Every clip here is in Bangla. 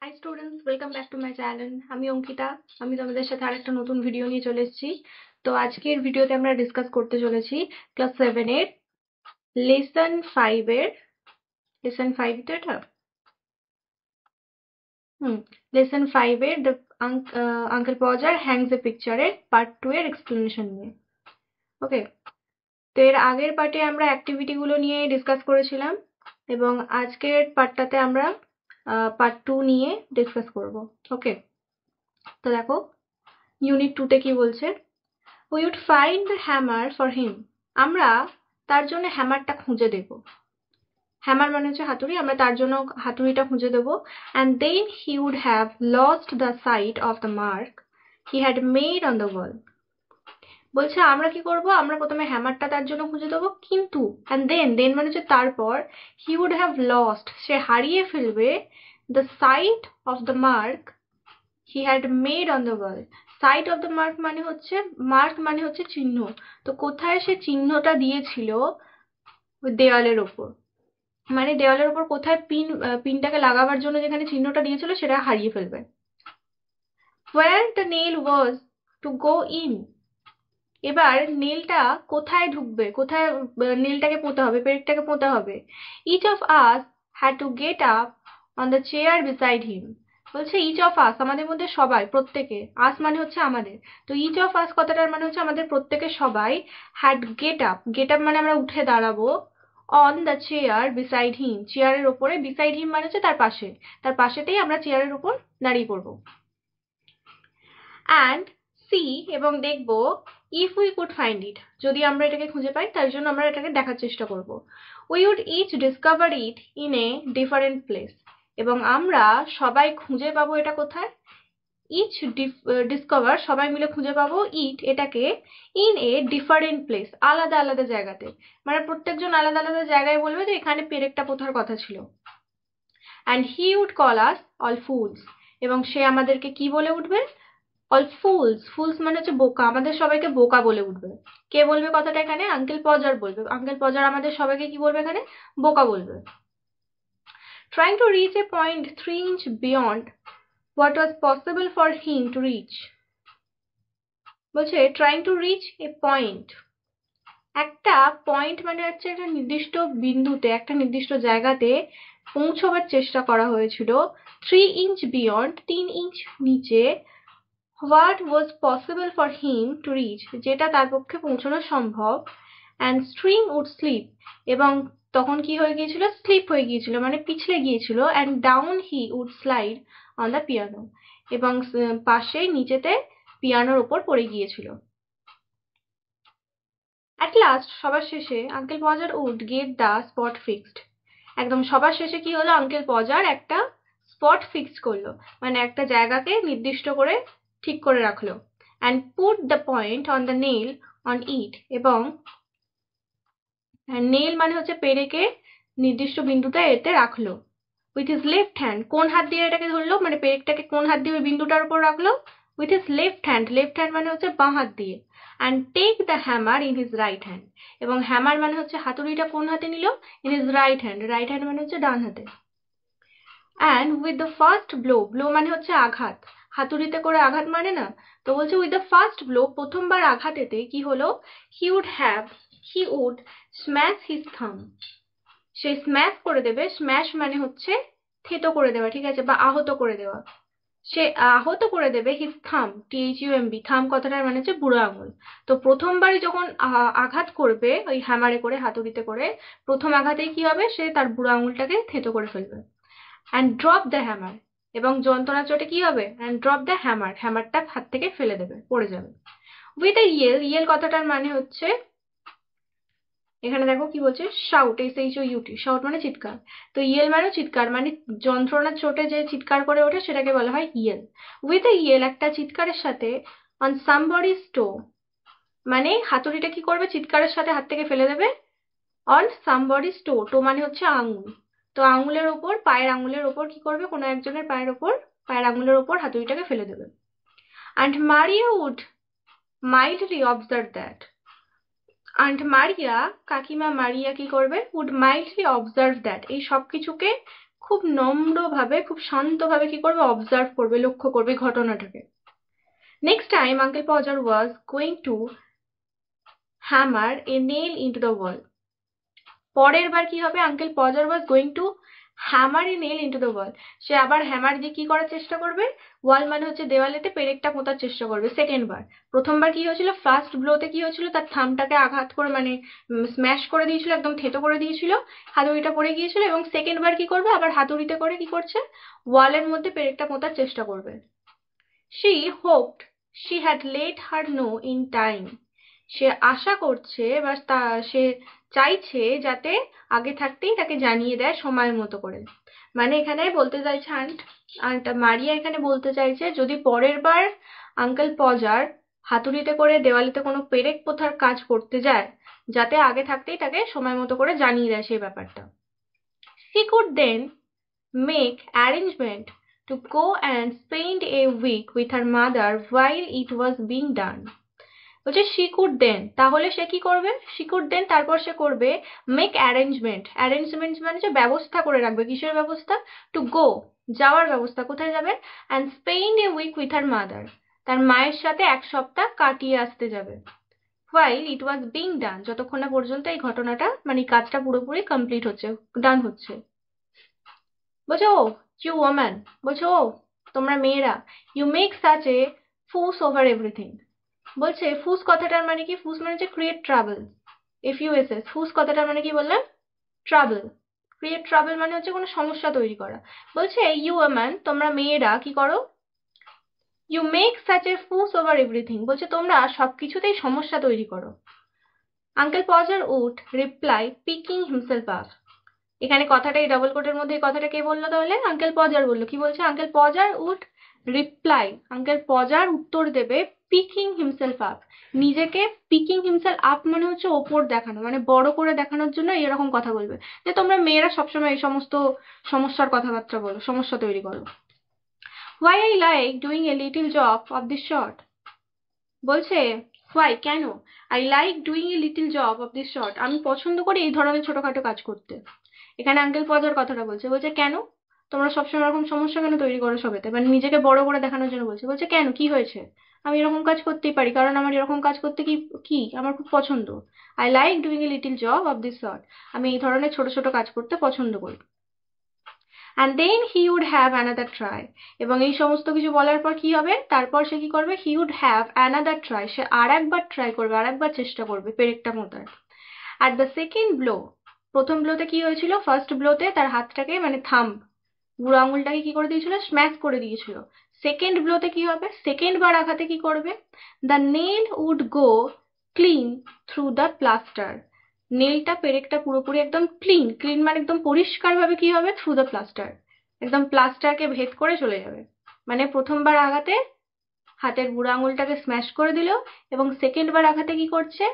High students, welcome back to my channel. আমি অঙ্কিতা। আমি তোমাদের সাথে আরেকটা নতুন ভিডিও নিয়ে চলে এসেছি। তো আজকের ভিডিওতে আমরা ডিসকাস করতে চলেছি ক্লাস 7 এর লেসন 5 এর লেসন 5 তো এটা লেসন 5 এর the uncle Podger hangs a পিকচারের পার্ট 2 এর এক্সপ্লেনেশন নিয়ে। ওকে, তো এর আগের পার্টে আমরা অ্যাক্টিভিটি গুলো নিয়ে ডিসকাস করেছিলাম এবং আজকের পার্টটাতে আমরা পার্ট 2 নিয়ে ডিসকাস করব। ওকে, তো দেখো ইউনিট 2 তে কি বলছে। We would find the hammer for him. আমরা তার জন্য হ্যামারটা খুঁজে দেব। হ্যামার মানে হচ্ছে হাতুড়ি, আমরা তার জন্য হাতুড়িটা খুঁজে দেব। And then he would have lost the sight of the mark he had made on the wall. বলছে আমরা কি করব, আমরা প্রথমে হ্যামারটা তার জন্য খুঁজে দেব, কিন্তু and then মানে হচ্ছে তারপর he would have lost, সে হারিয়ে ফেলবে the sight of the mark he had made on the wall. Side of the mark মানে হচ্ছে, মার্ক মানে হচ্ছে চিহ্ন। তো কোথায় সে চিহ্নটা দিয়েছিল দেওয়ালের ওপর, মানে দেওয়ালের ওপর কোথায় পিনটাকে লাগাবার জন্য যেখানে চিহ্নটা দিয়েছিল সেটা হারিয়ে ফেলবে। where the nail was to go in. এবার নেলটা কোথায় ঢুকবে, কোথায় নেলটাকে পোঁতা হবে, পেরেকটাকে পোঁতা হবে। each of us had to get up on the chair beside him. বলছে each of us, আমাদের মধ্যে সবাই, প্রত্যেকে, us মানে হচ্ছে আমাদের। তো each of us কথাটার মানে হচ্ছে আমাদের প্রত্যেকে সবাই had get up মানে আমরা উঠে দাঁড়াবো, on the chair beside him, চেয়ারের ওপরে, beside him মানে হচ্ছে তার পাশে, তার পাশেতেই আমরা চেয়ারের উপর দাঁড়িয়ে পড়বো। and see এবং দেখব if we could find it, যদি আমরা এটাকে খুঁজে পাই তার জন্য আমরা এটাকে দেখার চেষ্টা করব। we would each discover it in a different place, এবং আমরা সবাই খুঁজে পাবো এটা কোথায়, each discover সবাই মিলে খুঁজে পাবো it এটাকে in a different place, আলাদা আলাদা জায়গাতে, মানে প্রত্যেকজন আলাদা আলাদা জায়গায় বলবে যে এখানে পেরেকটা পোঁতার কথা ছিল। and he would call us all fools, এবং সে আমাদেরকে কি বলে উঠবে, অল ফুলস। ফুলস মানে হচ্ছে বোকা, আমাদের সবাইকে বোকা বলে উঠবে। কে বলবে কথাটা এখানে, আঙ্কেল পজার বলবে। আঙ্কেল পজার আমাদের সবাইকে কি বলবে এখানে, বোকা বলবে। trying to reach a point 3 inch beyond what was possible for him to reach. বলছে trying to reach a point, একটা পয়েন্ট মানে হচ্ছে একটা নির্দিষ্ট বিন্দুতে, একটা নির্দিষ্ট জায়গাতে পৌঁছবার চেষ্টা করা হয়েছিল 3 inch beyond, 3 ইঞ্চ নিচে, what was possible for him to reach, যেটা তার পক্ষে পৌঁছানো সম্ভব, and string would slip, এবং তখন কি হয়ে গিয়েছিল, স্লিপ হয়ে গিয়েছিল মানে পিছলে গিয়েছিল, and down he would slide on the piano, এবং পাশে নিচেতে পিয়ানোর উপর পড়ে গিয়েছিল। at last সবার শেষে uncle পজার would get the spot fixed, একদম সবার শেষে কি হলো, আঙ্কেল পজার একটা স্পট ফিক্স করলো, মানে একটা জায়গাকে নির্দিষ্ট করে ঠিক করে রাখলো, and put the point on the nail on it, এবং নেল মানে হচ্ছে পেরেকে নির্দিষ্ট বিন্দুতে এতে রাখলো, with his left hand, কোন হাত দিয়ে এটাকে ধরলো, মানে পেরেকটাকে কোন হাত দিয়ে ওই বিন্দুটার উপর রাখলো, with his left hand, left hand মানে হচ্ছে বাঁ হাত দিয়ে, and take the hammer in his right hand, এবং হ্যামার মানে হচ্ছে হাতুড়িটা কোন হাতে নিল, in his right hand, right hand মানে হচ্ছে ডান হাতে, and with the first blow, blow মানে হচ্ছে আঘাত, হাতুড়িতে করে আঘাত মানে না, তো বলছে with the first blow, প্রথমবার আঘাতেতে কি হলো, he would smash his thumb, say smash করে দেবে, স্ম্যাশ মানে হচ্ছে থেতো করে দেওয়া, ঠিক আছে, বা আহত করে দেওয়া, সে আহত করে দেবে his thumb, thumb, থাম কথাটার মানে হচ্ছে বুড়ো আঙুল। তো প্রথমবারই যখন আঘাত করবে ওই হ্যামারে করে, হাতুড়িতে করে, প্রথম আঘাতেই কি হবে, সে তার বুড়ো আঙুলটাকে থেতো করে ফেলবে। and drop the hammer, এবং যন্ত্রণা চোটে কি হবে, and drop the hammer, হ্যামারটা হাত থেকে ফেলে দেবে, পড়ে যাবে। with a yell কথাটার মানে হচ্ছে, এখানে দেখো কি বলছে, শাউট, SHOUT, শাউট মানে চিৎকার, তো ইয়েল মানে চিৎকার, মানে যন্ত্রণার চোটে যে চিৎকার করে ওঠে সেটাকে বলা হয় ইয়েল। with a yell একটা চিৎকারের সাথে, on somebody's toe, মানে হাতুড়িটা কি করবে, চিৎকারের সাথে হাত থেকে ফেলে দেবে, on somebody's toe, toe মানে হচ্ছে আঙুল, তো আঙুলের ওপর, পায়ের আঙুলের ওপর কি করবে, কোনো একজনের পায়ের ওপর, পায়ের আঙুলের ওপর হাতুড়িটাকে ফেলে দেবে। and Maria would mildly observe that, aunt Maria, কাকিমা মারিয়া কি করবে, would mildly observe that, এই সব কিছুকে খুব নম্রভাবে, খুব শান্তভাবে কি করবে, অবজার্ভ করবে, লক্ষ্য করবে ঘটনাটাকে। Next time uncle Podger was going to hammer a nail into the wall. পরের বার কি হবে, uncle Podger was going to hammer a nail into the wall. সে আবার হ্যামার দিয়ে কি করার চেষ্টা করবে, ওয়াল মানে হচ্ছে দেওয়ালেতে পেরেকটা পোঁতার চেষ্টা করবে সেকেন্ড বার। প্রথমবার কি হয়েছিল, ফার্স্ট ব্লোতে কি হয়েছিল, তার থামটাকে আঘাত করে মানে স্ম্যাশ করে দিয়েছিল, একদম থেতো করে দিয়েছিল, হাতুড়িটা পড়ে গিয়েছিল। এবং সেকেন্ড বার কি করবে, আবার হাতুড়িতে করে কি করছে, ওয়ালের মধ্যে পেরেকটা পোঁতার চেষ্টা করবে। She hoped she had let her know in time. সে আশা করছে বা সে চাইছে যাতে আগে থাকতেই তাকে জানিয়ে দেয় সময় মতো করে। মানে এখানে বলতে চাইছে আন্ট মারিয়া এখানে বলতে চাইছে যদি পরের বার আঙ্কেল পজার হাতুড়িতে করে দেওয়ালিতে কোনো পেরেক পোঁতার কাজ করতে যায়, যাতে আগে থাকতেই তাকে সময় মতো করে জানিয়ে দেয় সেই ব্যাপারটা। She could then make arrangement to go and spend a week with her mother while it was being done. বলছে she could then, তাহলে সে কি করবে, she could then তারপর সে করবে make arrangement, arrangement মানে যে ব্যবস্থা করে রাখবে, কিসের ব্যবস্থা, to go যাওয়ার ব্যবস্থা, কোথায় যাবে, and spend a week with her mother, তার মায়ের সাথে এক সপ্তাহ কাটিয়ে আসতে যাবে, while it was being done, যতক্ষণ না পর্যন্ত এই ঘটনাটা মানে কাজটা পুরোপুরি কমপ্লিট হচ্ছে, ডান হচ্ছে। বলছে ও ইউ ওম্যান, বলছে ও তোমরা মেয়েরা, ইউ মেক সাচ এ ফুস ওভার এভরিথিং। বলছে ফুস কথাটার মানে কি, ফুস মানে হচ্ছে ক্রিয়েট ট্রাবল, এফইউএসএস। ফুস কথাটার মানে কি বললাম, ট্রাবল। ক্রিয়েট ট্রাবল মানে হচ্ছে কোনো সমস্যা তৈরি করা। বলছে ইউ ওম্যান, তোমরা মেয়েরা কি করো, ইউ মেক সাচ এ ফুস ওভার এভরিথিং, বলছে তোমরা সবকিছুতেই সমস্যা তৈরি করো। Uncle Podger would reply picking himself up. এখানে কথাটা এই ডাবল কোটের মধ্যে কথাটা কে বললো তাহলে, আঙ্কেল পজার বললো। কি বলছে, uncle Podger would reply, uncle Podger উত্তর দেবে পিকিং হিমসেলফ আপ, নিজেকে পিকিং হিমসেলফ আপ মানে হচ্ছে ওপর দেখানো, মানে বড় করে দেখানোর জন্য এরকম কথা বলবে যে তোমরা মেয়েরা সবসময় এই সমস্ত সমস্যার কথাবার্তা বলো, সমস্যা তৈরি করো। Why I like doing a little job of this sort, বলছে why কেন, I like doing a little job of this sort, আমি পছন্দ করি এই ধরনের ছোটখাটো কাজ করতে। এখানে আঙ্কেল পজার কথাটা বলছে, বলছে কেন তোমরা সবসময় এরকম সমস্যা কেন তৈরি করো সবেতে, মানে নিজেকে বড় করে দেখানোর জন্য বলছে। বলছে কেন, কি হয়েছে, আমি এরকম কাজ করতেই পারি, কারণ আমার এরকম কাজ করতে কি কি আমার খুব পছন্দ। I like doing a little job of this sort, আমি এই ধরনের ছোট ছোট কাজ করতে পছন্দ করি। and then he would have another try, এবং এই সমস্ত কিছু বলার পর কি হবে, তারপর সে কি করবে, he would have another try, সে আর একবার ট্রাই করবে, আর একবার চেষ্টা করবে পেরেকটা মোতার। at the second blow, প্রথম ব্লোতে কি হয়েছিল, ফার্স্ট ব্লোতে তার হাতটাকে মানে থাম্ব, বুড়ো আঙুলটাকে কি করে দিয়েছিল, স্ম্যাশ করে দিয়েছিল। সেকেন্ড ব্লোতে কি হবে, সেকেন্ড বার আঘাতে কি করবে, the nail would go clean through the plaster, নেলটা পেরেকটা পুরোপুরি একদম ক্লিন, ক্লিন মানে একদম পরিষ্কার ভাবে কি হবে, থ্রু দ্য প্লাস্টার, একদম প্লাস্টারকে ভেদ করে চলে যাবে। মানে প্রথমবার আঘাতে হাতের বুড়ো আঙুলটাকে স্ম্যাশ করে দিল, এবং সেকেন্ড বার আঘাতে কি করছে,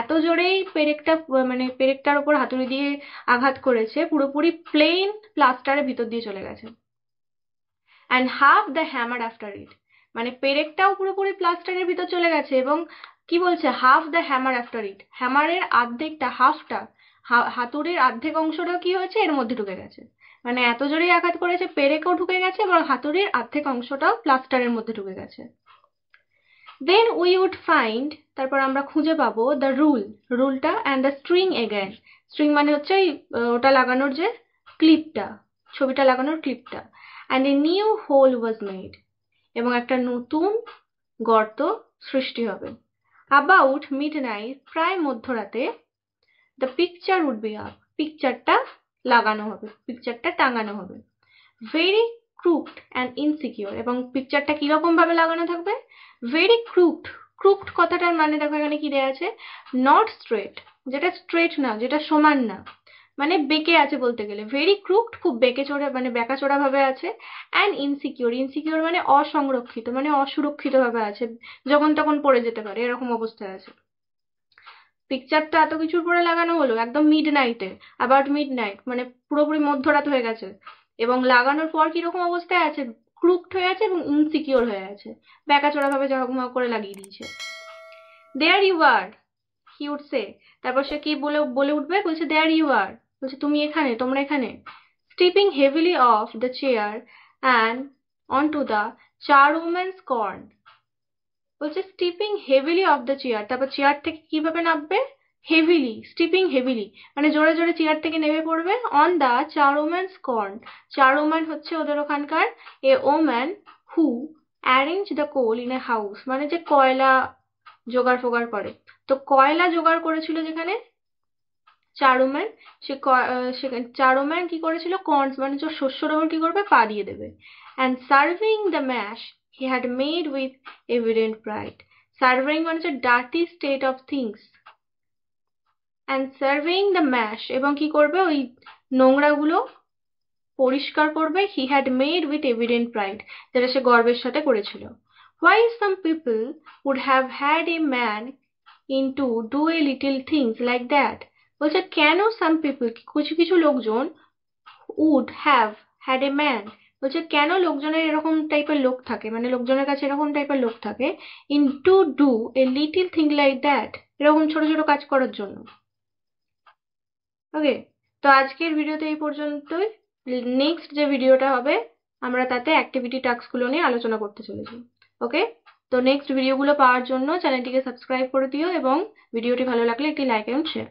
এত জোরেই পেরেকটা মানে পেরেকটার উপর হাতুড়ি দিয়ে আঘাত করেছে, পুরোপুরি প্লেন প্লাস্টারের ভিতর দিয়ে চলে গেছে। And half the hammer after ইট, মানে পেরেকটাও পুরোপুরি প্লাস্টারের ভিতর চলে গেছে, এবং কি বলছে, half the hammer after it, হ্যামারের অর্ধেকটা, হাফটা হাতুড়ির অর্ধেক অংশটা কি হয়েছে এর মধ্যে ঢুকে গেছে। মানে এত জোরেই আঘাত করেছে, পেরেকও ঢুকে গেছে এবং হাতুড়ির অর্ধেক অংশটাও প্লাস্টারের মধ্যে ঢুকে গেছে। then we would find, তারপর আমরা খুঁজে পাবো the rule, রুলটা, and the string again, string মানে হচ্ছে ওটা লাগানোর যে ক্লিপটা, ছবিটা লাগানোর ক্লিপটা, and a new hole was made, এবং একটা নতুন গর্ত সৃষ্টি হবে। about midnight, প্রায় মধ্যরাতে, the picture would be up, পিকচারটা লাগানো হবে, পিকচারটা টাঙানো হবে। very crooked and insecure, এবং পিকচারটা কিরকম ভাবে লাগানো থাকবে, very crooked, crooked কথাটার মানে দেখো এখানে কি দেয়া আছে, not straight, যেটা স্ট্রেট না, যেটা সমান না, মানে বেঁকে আছে বলতে গেলে, very crooked খুব বেঁকে চড়ে মানে বেঁকা চড়া ভাবে আছে, and insecure, insecure মানে অসংরক্ষিত, মানে অসুরক্ষিত ভাবে আছে, যখন তখন পড়ে যেতে পারে এরকম অবস্থায় আছে। পিকচারটা এত কিছুর পরে লাগানো হলো একদম মিড নাইটে, অ্যাবাউট মিড নাইট মানে পুরোপুরি মধ্যরাত হয়ে গেছে, এবং লাগানোর পর কিরকম অবস্থায় আছে, ক্রুকড হয়ে আছে এবং ইনসিকিওর হয়ে আছে, ব্যাকাচোরা ভাবে ঝকমক করে লাগিয়ে দিয়েছে। দেয়ার you R, he would say, তারপর সে কি বলে বলে উঠবে, বলছে দেয়ার ইউ আর, বলছে তুমি এখানে, তোমরা এখানে। stepping heavily off the chair and onto the charwoman's corn. বলছে স্টিপিং হেভিলি অফ দ্য চেয়ার, তারপর চেয়ার থেকে কিভাবে নামবে, হেভিলি, স্টিপিং হেভিলি মানে জোরে জোরে চেয়ার থেকে নেমে পড়বে, on the charwoman's corn. Charwoman হচ্ছে ওদের ওখানকার a woman who arrange the coal in a house, মানে যে কয়লা জোগাড় ফোগাড় করে। তো কয়লা জোগাড় করেছিল যেখানে চারুম্যান, চারুম্যান কি করেছিল, কর্নস মানে যে শস্যর ওপর কি করবে, পা দিয়ে দেবে। And serving the mess he had made with evident pride. Serving মানে হচ্ছে dirty state of things. And serving the mess, এবং কি করবে, ওই নোংরাগুলো পরিষ্কার করবে, he had made with evident pride, যেটা সে গর্বের সাথে করেছিল। Why some people would have had a man into do a little things like that. বলছে কেন সাম পিপল, কিছু কিছু লোকজন, would have had a man, বলছে কেন লোকজনের এরকম টাইপের লোক থাকে, মানে লোকজনের কাছে এরকম টাইপের লোক থাকে, in to do a little thing like that, এরকম ছোট ছোট কাজ করার জন্য। ওকে, তো আজকের ভিডিওতে এই পর্যন্তই। নেক্সট যে ভিডিওটা হবে আমরা তাতে অ্যাক্টিভিটি টাস্কগুলো নিয়ে আলোচনা করতে চলেছি। ওকে, তো নেক্সট ভিডিওগুলো পাওয়ার জন্য চ্যানেলটিকে সাবস্ক্রাইব করে দিও এবং ভিডিওটি ভালো লাগলে একটি লাইক এবং শেয়ার।